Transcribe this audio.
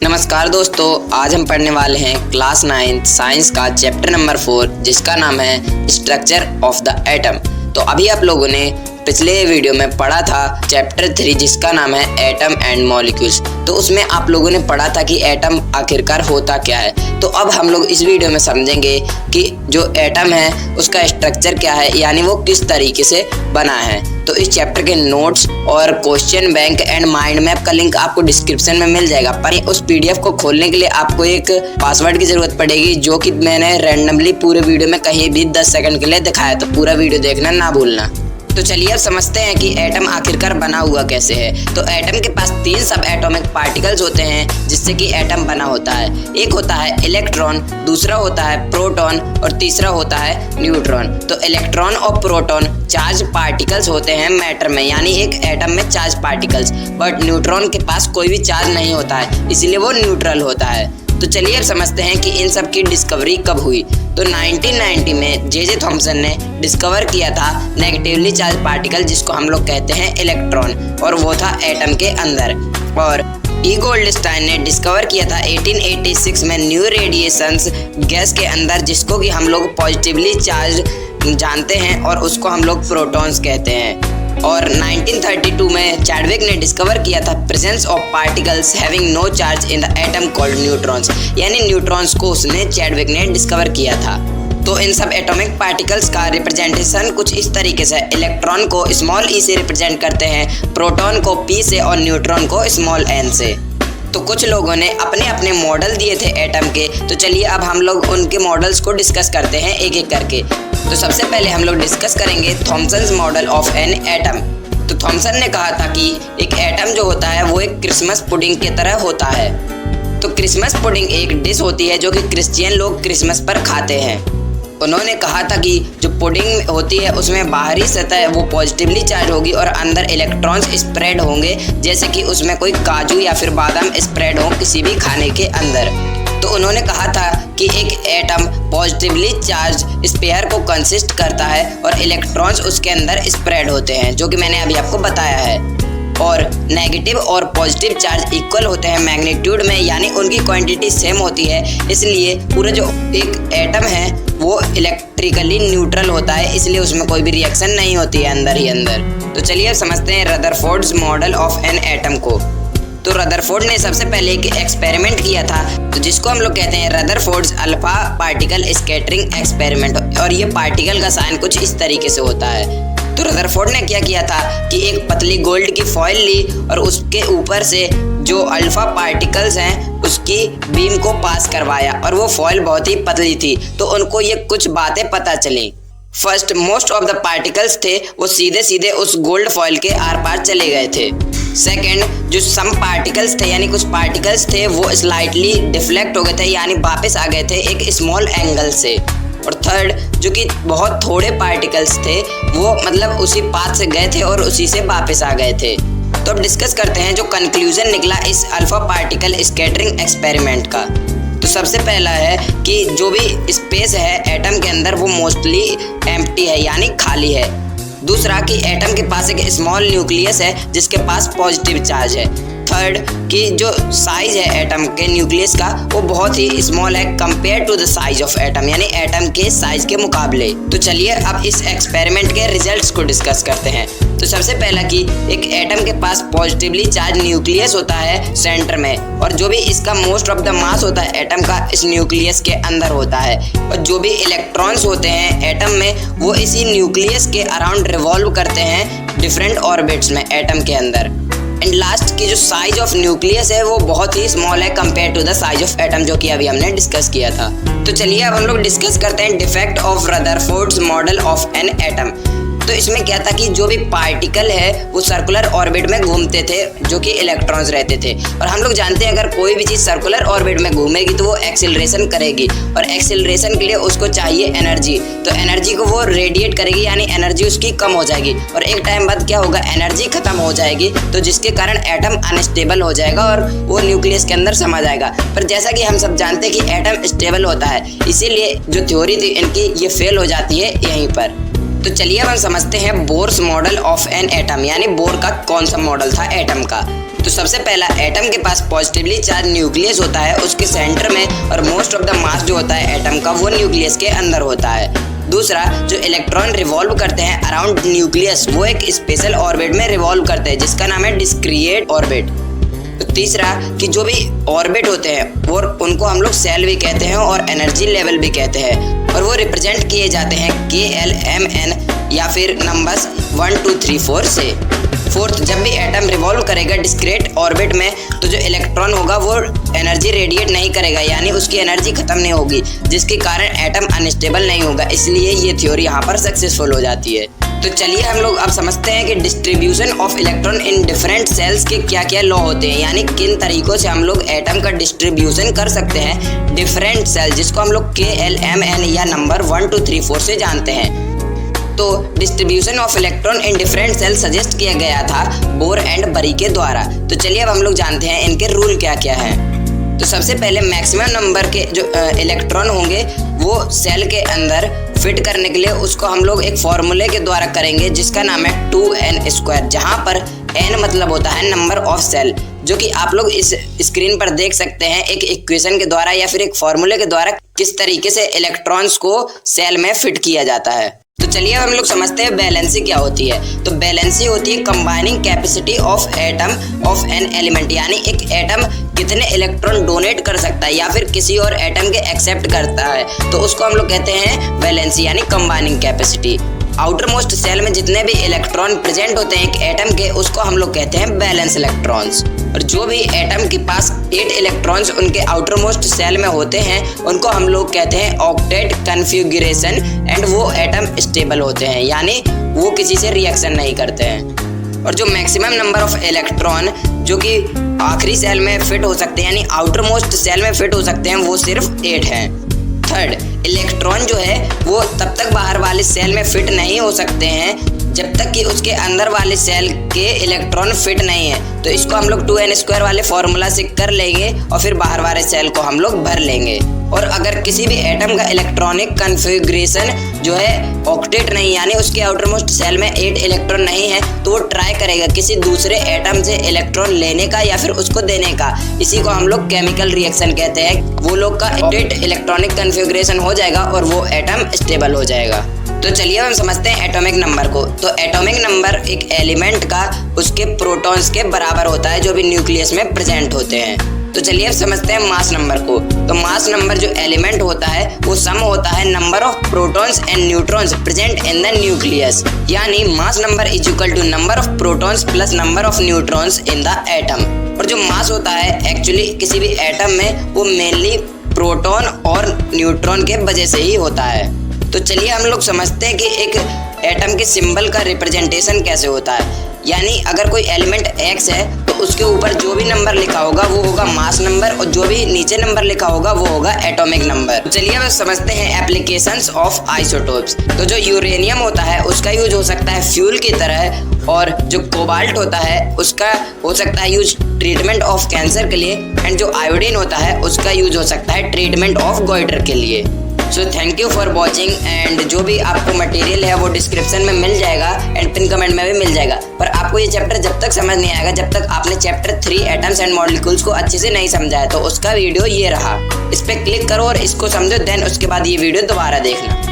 नमस्कार दोस्तों, आज हम पढ़ने वाले हैं क्लास 9 साइंस का चैप्टर नंबर 4 जिसका नाम है स्ट्रक्चर ऑफ द एटम। तो अभी आप लोगों ने पिछले वीडियो में पढ़ा था चैप्टर 3 जिसका नाम है एटम एंड मॉलिक्यूल्स। तो उसमें आप लोगों ने पढ़ा था कि एटम आखिरकार होता क्या है। तो अब हम लोग इस वीडियो में समझेंगे कि जो एटम है उसका स्ट्रक्चर क्या है, यानी वो किस तरीके से बना है। तो इस चैप्टर के नोट्स और question bank and mind map का लिंक आपको डिस्क्रिप्शन में मिल जाएगा। पर उस पीडीएफ को खोलने के लिए आपको एक पासवर्ड की जरूरत पड़ेगी, जो कि मैंने रैंडमली पूरे वीडियो में कहीं भी 10 सेकंड के लिए दिखाया। तो पूरा वीडियो देखना ना भूलना। तो चलिए अब समझते हैं कि एटम आखिरकार बना हुआ कैसे है। तो एटम के पास 3 सब एटॉमिक पार्टिकल्स होते हैं जिससे कि एटम बना होता है। एक होता है इलेक्ट्रॉन, दूसरा होता है प्रोटॉन और तीसरा होता है न्यूट्रॉन। तो इलेक्ट्रॉन और प्रोटॉन चार्ज पार्टिकल्स होते हैं मैटर में, यानी एक एटम में चार्ज पार्टिकल्स। बट न्यूट्रॉन के पास कोई भी चार्ज नहीं होता है, इसलिए वो न्यूट्रल होता है। तो चलिए अब समझते हैं कि इन सब की डिस्कवरी कब हुई। तो 1990 में जे थॉमसन ने डिस्कवर किया था नेगेटिवली चार्ज पार्टिकल, जिसको हम लोग कहते हैं इलेक्ट्रॉन, और वो था एटम के अंदर। और ई गोल्डस्टाइन ने डिस्कवर किया था 1886 में न्यू रेडिएशंस गैस के अंदर, जिसको कि हम लोग पॉजिटिवली चार्ज जानते हैं और उसको हम लोग प्रोटॉन्स कहते हैं। और 1932 में चैडविक ने डिस्कवर किया था presence of particles having no charge in the atom called neutrons, यानी न्यूट्रॉन्स को उसने चैडविक ने डिस्कवर किया था। तो इन सब एटॉमिक पार्टिकल्स का रिप्रेजेंटेशन कुछ इस तरीके से, इलेक्ट्रॉन को स्मॉल ई से रिप्रेजेंट करते हैं, प्रोटॉन को पी से और न्यूट्रॉन को स्मॉल एन से। तो कुछ लोगों ने अपने अपने मॉडल दिए थे एटम के। तो चलिए अब हम लोग उनके मॉडल्स को डिस्कस करते हैं एक एक करके। तो सबसे पहले हम लोग डिस्कस करेंगे Thomson's model of an atom. तो थॉमसन ने कहा था कि एक एटम जो होता है वो एक क्रिसमस पुडिंग की तरह होता है। तो क्रिसमस पुडिंग एक डिश होती है जो कि क्रिश्चियन लोग क्रिसमस पर खाते हैं। उन्होंने कहा था कि जो पुडिंग होती है उसमें बाहरी सतह वो पॉजिटिवली चार्ज होगी और अंदर इलेक्ट्रॉन्स स्प्रेड होंगे, जैसे कि उसमें कोई काजू या फिर बादाम स्प्रेड हो किसी भी खाने के अंदर। तो उन्होंने कहा था कि एक एटम पॉजिटिवली चार्ज स्फीयर को कंसिस्ट करता है और इलेक्ट्रॉन्स उसके अंदर स्प्रेड होते हैं, जो कि मैंने अभी आपको बताया है। और नेगेटिव और पॉजिटिव चार्ज इक्वल होते हैं मैग्नीट्यूड में, यानी उनकी क्वांटिटी सेम होती है। इसलिए पूरा जो एक एटम है वो इलेक्ट्रिकली न्यूट्रल होता है, इसलिए उसमें कोई भी रिएक्शन नहीं होती है अंदर ही अंदर। तो चलिए अब समझते हैं Rutherford's model of an atom को। तो रदरफोर्ड ने सबसे पहले एक एक्सपेरिमेंट किया था, तो जिसको हम लोग कहते हैं Rutherford's alpha particle scattering experiment. और ये पार्टिकल का साइन कुछ इस तरीके से होता है। तो रदरफोर्ड ने क्या किया था कि एक पतली गोल्ड की फॉइल ली और उसके ऊपर से जो अल्फा पार्टिकल्स हैं उसकी बीम को पास करवाया, और वो फॉइल बहुत ही पतली थी। तो उनको ये कुछ बातें पता चली। First, most of the particles थे वो सीधे सीधे उस गोल्ड फॉइल के आर पार चले गए थे। सेकेंड, जो सम पार्टिकल्स थे यानी कुछ पार्टिकल्स थे वो स्लाइटली डिफ्लेक्ट हो गए थे, यानी वापस आ गए थे एक स्मॉल एंगल से। और थर्ड, जो कि बहुत थोड़े पार्टिकल्स थे वो मतलब उसी पाथ से गए थे और उसी से वापस आ गए थे। तो अब डिस्कस करते हैं जो कंक्लूजन निकला इस अल्फा पार्टिकल स्कैटरिंग एक्सपेरिमेंट का। तो सबसे पहला है कि जो भी स्पेस है एटम के अंदर वो मोस्टली एम्प्टी है, यानी खाली है। दूसरा कि एटम के पास एक स्मॉल न्यूक्लियस है जिसके पास पॉजिटिव चार्ज है। थर्ड कि जो साइज है एटम के न्यूक्लियस का वो बहुत ही स्मॉल है compare to the size of atom, यानी एटम के साइज के मुकाबले। तो चलिए अब इस एक्सपेरिमेंट के रिजल्ट्स को डिस्कस करते हैं। तो सबसे पहला कि एक एटम के पास पॉजिटिवली चार्ज न्यूक्लियस होता है सेंटर में, और जो भी इसका मोस्ट ऑफ द मास होता है एटम का इस न्यूक्लियस के अंदर होता है। और जो भी इलेक्ट्रॉन्स होते हैं एटम में वो इसी न्यूक्लियस के अराउंड रिवॉल्व करते हैं डिफरेंट ऑर्बिट्स में एटम के अंदर। एंड लास्ट की जो साइज ऑफ न्यूक्लियस है वो बहुत ही स्मॉल है compare to the size of atom, जो कि अभी हमने डिस्कस किया था। तो चलिए अब हम लोग डिस्कस करते हैं defect of Rutherford's model of an atom. तो इसमें क्या था कि जो भी पार्टिकल है वो सर्कुलर ऑर्बिट में घूमते थे, जो कि इलेक्ट्रॉन्स रहते थे। और हम लोग जानते हैं अगर कोई भी चीज़ सर्कुलर ऑर्बिट में घूमेगी तो वो एक्सेलरेशन करेगी, और एक्सेलरेशन के लिए उसको चाहिए एनर्जी। तो एनर्जी को वो रेडिएट करेगी, यानी एनर्जी उसकी कम हो जाएगी, और एक टाइम बाद क्या होगा, एनर्जी खत्म हो जाएगी, तो जिसके कारण एटम अनस्टेबल हो जाएगा और वो न्यूक्लियस के अंदर समा जाएगा। पर जैसा कि हम सब जानते हैं कि एटम स्टेबल होता है, इसीलिए जो थ्योरी थी इनकी ये फेल हो जाती है यहीं पर। तो चलिए अब हम समझते हैं Bohr's model of an atom, यानी बोर का कौन सा मॉडल था एटम का। तो सबसे पहला, एटम के पास पॉजिटिवली चार्ज न्यूक्लियस होता है उसके सेंटर में, और मोस्ट ऑफ द मास जो होता है एटम का वो न्यूक्लियस के अंदर होता है। दूसरा, जो इलेक्ट्रॉन रिवॉल्व करते हैं अराउंड न्यूक्लियस वो एक स्पेशल ऑर्बिट में रिवॉल्व करते हैं जिसका नाम है डिस्क्रिएट ऑर्बिट। तो तीसरा, कि जो भी ऑर्बिट होते हैं और उनको हम लोग सेल भी कहते हैं और एनर्जी लेवल भी कहते हैं, और वो रिप्रेजेंट किए जाते हैं KLMN या फिर नंबर्स 1 2 3 4 से। फोर्थ, जब भी एटम रिवॉल्व करेगा डिस्क्रीट ऑर्बिट में तो जो इलेक्ट्रॉन होगा वो एनर्जी रेडिएट नहीं करेगा, यानी उसकी एनर्जी खत्म नहीं होगी, जिसके कारण एटम अनस्टेबल नहीं होगा। इसलिए ये थ्योरी यहाँ पर सक्सेसफुल हो जाती है। तो चलिए हम लोग अब समझते हैं कि distribution of electron in different cells के क्या क्या लॉ होते हैं, यानी किन तरीकों से हम लोग एटम का डिस्ट्रीब्यूशन कर सकते हैं डिफरेंट सेल, जिसको हम लोग KLMN या नंबर 1 2 3 4 से जानते हैं। तो distribution of electron in different shell suggest किया गया था बोर एंड बरी के द्वारा। तो चलिए अब हम लोग जानते हैं इनके रूल क्या क्या हैं। तो सबसे पहले मैक्सिमम नंबर के जो इलेक्ट्रॉन होंगे वो सेल के अंदर फिट करने के लिए उसको हम लोग एक फॉर्मूले के द्वारा करेंगे जिसका नाम है 2n², जहां पर n मतलब होता है नंबर ऑफ सेल, जो कि आप लोग इस स्क्रीन पर देख सकते हैं एक इक्वेशन के द्वारा या फिर एक फॉर्मूले के द्वारा किस तरीके से इलेक्ट्रॉन्स को सेल में फिट किया जाता है। तो चलिए अब हम लोग समझते हैं वैलेंसी क्या होती है। तो वैलेंसी होती है combining capacity of atom of an element, यानी एक एटम कितने इलेक्ट्रॉन डोनेट कर सकता है या फिर किसी और एटम के एक्सेप्ट करता है, तो उसको हम लोग कहते हैं वैलेंसी यानी combining capacity. Outermost shell में जितने भी इलेक्ट्रॉन प्रेजेंट होते हैं एक एटम के, उसको हम लोग कहते हैं वैलेंस इलेक्ट्रॉन्स। और जो भी एटम के पास 8 इलेक्ट्रॉन्स उनके आउटर मोस्ट सेल में होते हैं उनको हम लोग कहते हैं ऑक्टेट कन्फिगरेशन, एंड वो एटम स्टेबल होते हैं, यानी वो किसी से रिएक्शन नहीं करते हैं। और जो मैक्सिमम नंबर ऑफ इलेक्ट्रॉन जो कि आखिरी सेल में फिट हो सकते हैं यानी आउटर मोस्ट सेल में फिट हो सकते हैं वो सिर्फ 8 हैं। थर्ड, इलेक्ट्रॉन जो है वो तब तक बाहर वाले सेल में फिट नहीं हो सकते हैं जब तक कि उसके अंदर वाले सेल के इलेक्ट्रॉन फिट नहीं है। तो इसको हम लोग 2n² वाले फॉर्मूला से कर लेंगे और फिर बाहर वाले सेल को हम लोग भर लेंगे। और अगर किसी भी एटम का इलेक्ट्रॉनिक कन्फिग्रेशन जो है ऑक्टेट नहीं, यानी उसके आउटर मोस्ट सेल में 8 इलेक्ट्रॉन नहीं है, तो वो ट्राई करेगा किसी दूसरे एटम से इलेक्ट्रॉन लेने का या फिर उसको देने का। इसी को हम लोग केमिकल रिएक्शन कहते हैं। वो लोग का ऑक्टेट इलेक्ट्रॉनिक कन्फिग्रेशन हो जाएगा और वो एटम स्टेबल हो जाएगा। तो चलिए हम समझते हैं एटॉमिक नंबर को। तो एटॉमिक नंबर एक एलिमेंट का उसके प्रोटॉन्स के बराबर होता है जो भी न्यूक्लियस में प्रेजेंट होते हैं। तो चलिए अब समझते हैं मास नंबर को। तो मास नंबर जो एलिमेंट होता है वो सम होता है number of protons and neutrons present in the nucleus, यानी mass number is equal to number of protons plus number of neutrons in the atom. और जो मास होता है एक्चुअली किसी भी एटम में वो मेनली प्रोटॉन और न्यूट्रॉन के वजह से ही होता है। तो चलिए हम लोग समझते हैं कि एक एटम के सिंबल का रिप्रेजेंटेशन कैसे होता है। यानी अगर कोई एलिमेंट X है तो उसके ऊपर जो भी नंबर लिखा होगा वो होगा मास नंबर, और जो भी नीचे नंबर लिखा होगा वो होगा एटॉमिक नंबर। तो चलिए अब समझते हैं एप्लीकेशंस ऑफ आइसोटोप्स। तो जो यूरेनियम होता है उसका यूज हो सकता है फ्यूल की तरह, और जो कोबाल्ट होता है उसका हो सकता है यूज ट्रीटमेंट ऑफ कैंसर के लिए, एंड जो आयोडीन होता है उसका यूज हो सकता है ट्रीटमेंट ऑफ गॉइटर के लिए। So thank you for watching, and जो भी आपको मटेरियल है वो डिस्क्रिप्शन में मिल जाएगा एंड पिन कमेंट में भी मिल जाएगा। पर आपको ये चैप्टर जब तक समझ नहीं आएगा जब तक आपने चैप्टर 3 एटम्स एंड मॉलिक्यूल्स को अच्छे से नहीं समझा है। तो उसका वीडियो ये रहा, इस पर क्लिक करो और इसको समझो, देन उसके बाद ये वीडियो दोबारा देखना।